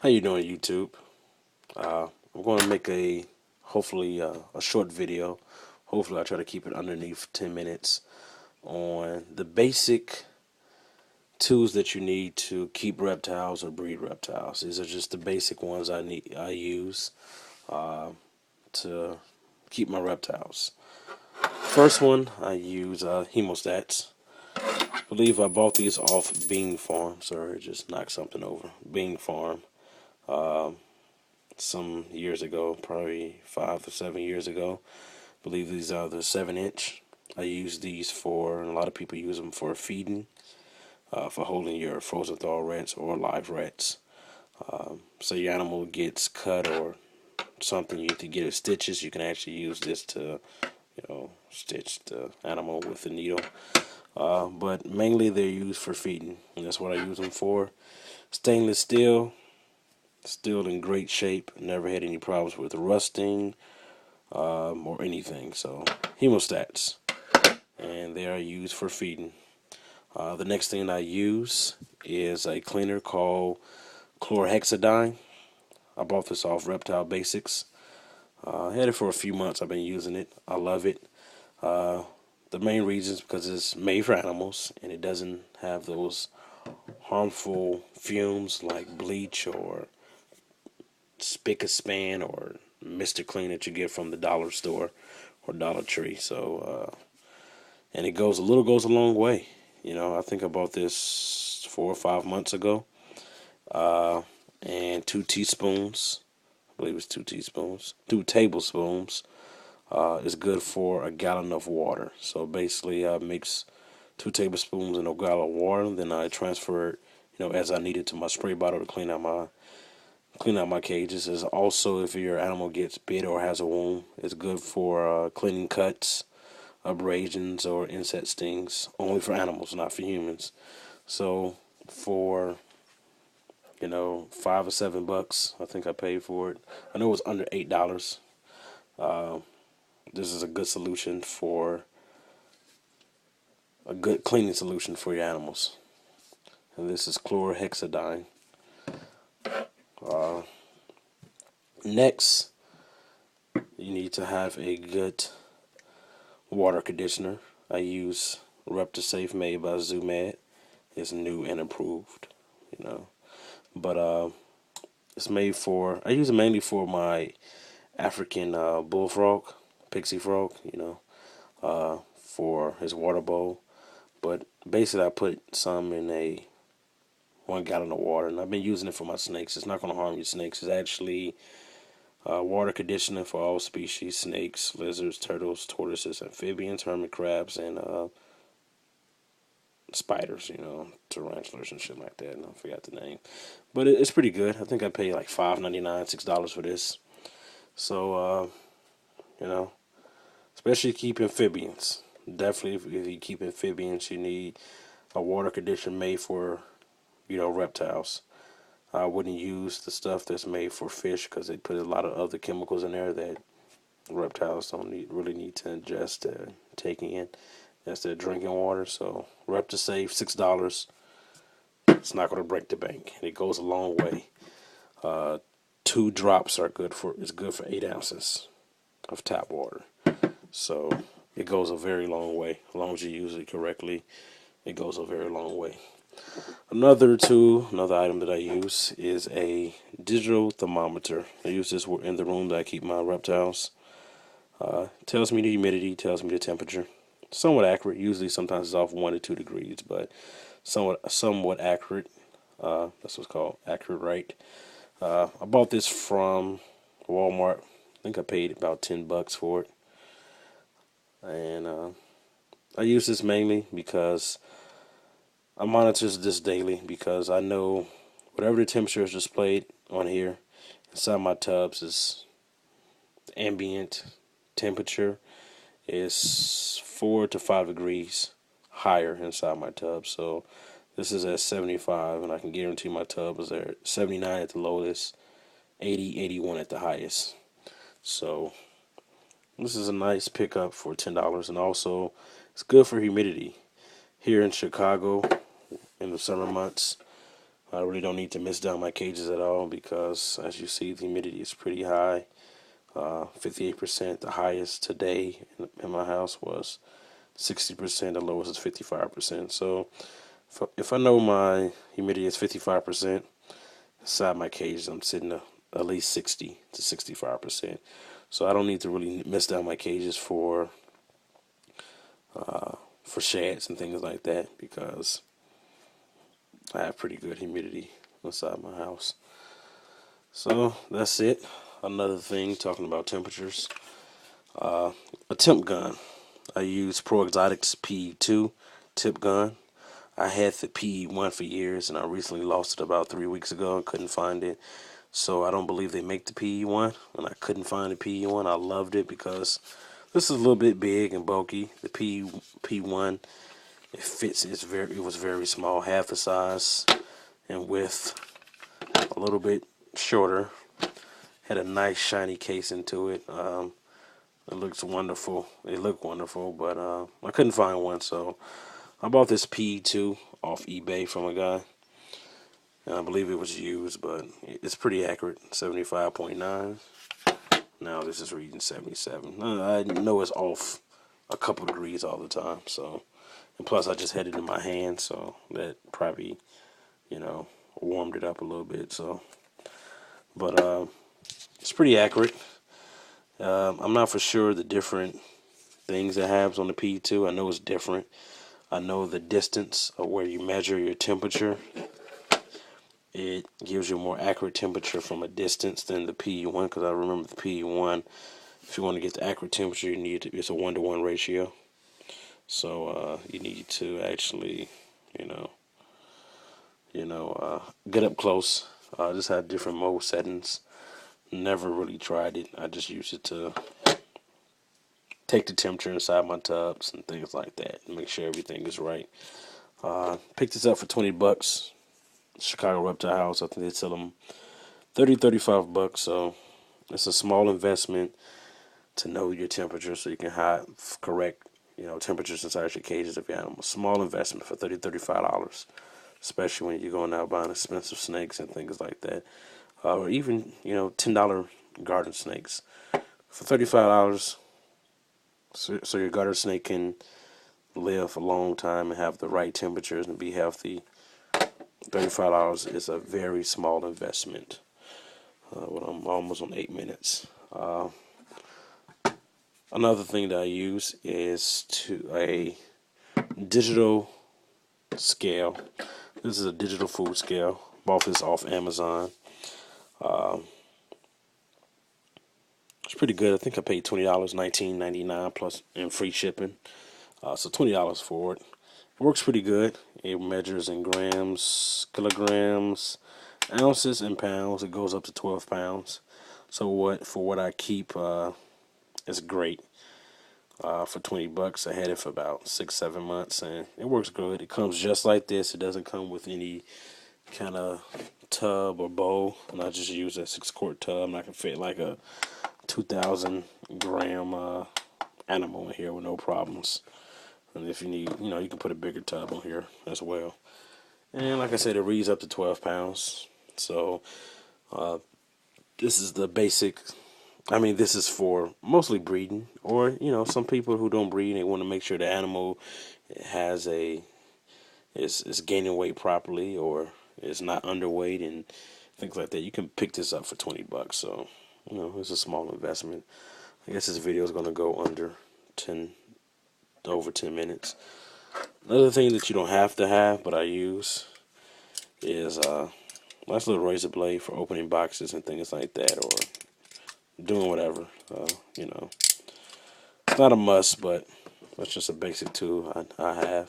How you doing, YouTube? I'm going to make hopefully a short video. Hopefully, I try to keep it underneath 10 minutes on the basic tools that you need to keep reptiles or breed reptiles. These are just the basic ones I use uh, to keep my reptiles. First one, I use hemostats. I believe I bought these off Bean Farm. Sorry, just knocked something over. Bean Farm. Um, some years ago, probably 5 to 7 years ago. I believe these are the 7 inch. I use these and a lot of people use them for feeding, for holding your frozen thaw rats or live rats. So your animal gets cut or something, you need to get it stitches. You can actually use this to, stitch the animal with a needle. But mainly they're used for feeding, and that's what I use them for. Stainless steel, still in great shape. Never had any problems with rusting or anything. So hemostats, and they are used for feeding. The next thing I use is a cleaner called chlorhexidine. I bought this off Reptile Basics. I had it for a few months. I've been using it. I love it. Uh, the main reason is because it's made for animals and it doesn't have those harmful fumes like bleach or Spick and Span or Mr. Clean that you get from the dollar store or Dollar Tree. So, and it goes a long way. I think I bought this 4 or 5 months ago. And 2 teaspoons, I believe it's 2 teaspoons, 2 tablespoons, is good for a gallon of water. So basically, I mix 2 tablespoons in a gallon of water, then I transfer it, as I need it to my spray bottle to clean out my cages. Is also if your animal gets bit or has a wound, it's good for cleaning cuts, abrasions, or insect stings. Only for animals, not for humans. So for $5 or $7, I think I paid for it. I know it was under $8. Uh, this is a good solution for a good cleaning solution for your animals. And this is chlorhexidine. Uh, Next, you need to have a good water conditioner. I use Reptisafe made by ZooMed. It's new and improved, But it's made I use it mainly for my African bullfrog, pixie frog, for his water bowl. But basically, I put some in 1 gallon of water, and I've been using it for my snakes. It's not going to harm your snakes. It's actually water conditioner for all species: snakes, lizards, turtles, tortoises, amphibians, hermit crabs, and spiders, tarantulas and shit like that. And I forgot the name, but it's pretty good. I think I paid like $5.99, $6 for this. So especially keep amphibians. Definitely, if you keep amphibians, you need a water conditioner made for reptiles. I wouldn't use the stuff that's made for fish because they put a lot of other chemicals in there that reptiles don't really need to ingest and take in. That's their drinking water. So Reptisafe, $6. It's not going to break the bank, and it goes a long way. 2 drops are good for. It's good for 8 ounces of tap water. So it goes a very long way. As long as you use it correctly, it goes a very long way. Another item that I use is a digital thermometer. I use this in the room that I keep my reptiles. Tells me the humidity, tells me the temperature. Somewhat accurate. Usually, sometimes it's off 1 to 2 degrees, but somewhat accurate. That's what's called accurate, right? I bought this from Walmart. I think I paid about $10 for it, and I use this mainly because I monitor this daily because I know whatever the temperature is displayed on here inside my tubs is the ambient temperature is 4 to 5 degrees higher inside my tub. So this is at 75, and I can guarantee my tub is at 79 at the lowest, 80, 81 at the highest. So this is a nice pickup for $10, and also it's good for humidity. Here in Chicago, in the summer months, I really don't need to mist down my cages at all because, as you see, the humidity is pretty high. 58%. The highest today in my house was 60%. The lowest is 55%. So if I know my humidity is 55%, inside my cage I'm sitting at least 60 to 65%. So I don't need to really mist down my cages for sheds and things like that because I have pretty good humidity inside my house. So that's it. Another thing, talking about temperatures. A temp gun. I use Pro Exotics PE2 tip gun. I had the PE1 for years, and I recently lost it about 3 weeks ago and couldn't find it. So I don't believe they make the PE1, and I couldn't find the PE1. I loved it because this is a little bit big and bulky. The P1, it fits. It was very small, half the size and width, a little bit shorter. Had a nice shiny case into it. It looks wonderful. It looked wonderful, but I couldn't find one, so I bought this PE2 off eBay from a guy. And I believe it was used, but it's pretty accurate. 75.9. Now this is reading 77. I know it's off a couple degrees all the time, so. And plus, I just had it in my hand, so that probably, warmed it up a little bit. So, but it's pretty accurate. I'm not for sure the different things it has on the PE2. I know it's different. I know the distance of where you measure your temperature. It gives you a more accurate temperature from a distance than the PE1, because I remember the PE1, if you want to get the accurate temperature, it's a 1-to-1 ratio. So you need to actually, get up close. I just had different mode settings. Never really tried it. I just used it to take the temperature inside my tubs and things like that and make sure everything is right. Picked this up for $20. Chicago Reptile House. I think they sell them $35. So it's a small investment to know your temperature so you can correct temperatures inside your cages of your animals. Small investment for $35, especially when you're going out buying expensive snakes and things like that, or even $10 garden snakes for $35. So your garden snake can live a long time and have the right temperatures and be healthy. $35 is a very small investment. Well, I'm almost on 8 minutes. Another thing that I use is a digital scale. This is a digital food scale. Bought this off Amazon. It's pretty good. I think I paid $20, $19.99 plus and free shipping. So $20 for it. It works pretty good. It measures in grams, kilograms, ounces, and pounds. It goes up to 12 pounds. So for what I keep, it's great. For $20, I had it for about 6-7 months, and it works good. It comes just like this. It doesn't come with any kind of tub or bowl, and I just use a 6-quart tub, and I can fit like a 2,000 gram animal in here with no problems. And if you need, you can put a bigger tub on here as well. And like I said, it reads up to 12 pounds. So this is the basic. This is for mostly breeding, or some people who don't breed, they want to make sure the animal is gaining weight properly or is not underweight and things like that. You can pick this up for $20. So it's a small investment. I guess this video is going to go over 10 minutes. Another thing that you don't have to have, but I use, is a nice little razor blade for opening boxes and things like that, or doing whatever. It's not a must, but that's just a basic tool I have.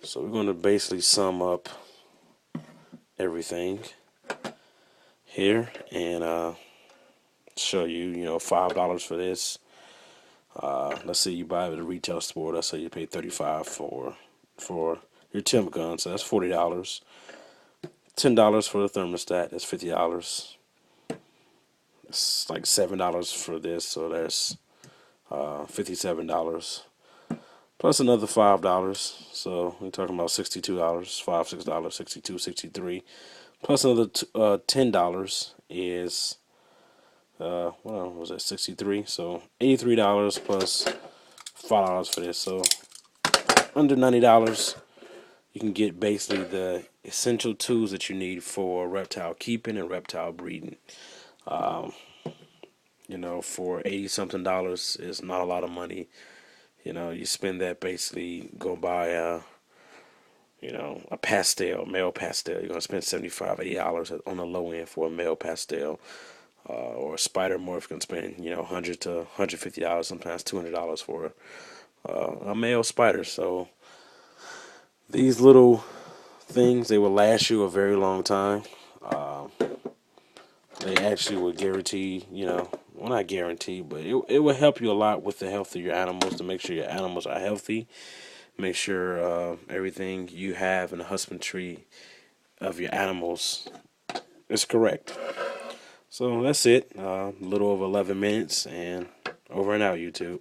So we're going to basically sum up everything here and show you, $5 for this. Let's say you buy it at a retail store. Let's say you pay $35 for your temp gun, so that's $40. $10 for the thermostat, that's $50. It's like $7 for this, so that's $57. plus another $5. So we're talking about $62, $5, $6, 62, 63. Plus another $10 is what was that, 63? So $83 plus $5 for this. So under $90, you can get basically the essential tools that you need for reptile keeping and reptile breeding. For 80 something dollars is not a lot of money. You spend that, basically go buy a pastel, male pastel. You're gonna spend $75, $80 on the low end for a male pastel. Or a spider morph can spend $100 to $150, sometimes $200 for a male spider. So these little things, they will last you a very long time. They actually will guarantee, well, not guarantee, but it will help you a lot with the health of your animals, to make sure your animals are healthy. Make sure everything you have in the husbandry of your animals is correct. So that's it. A little over 11 minutes, and over and out, YouTube.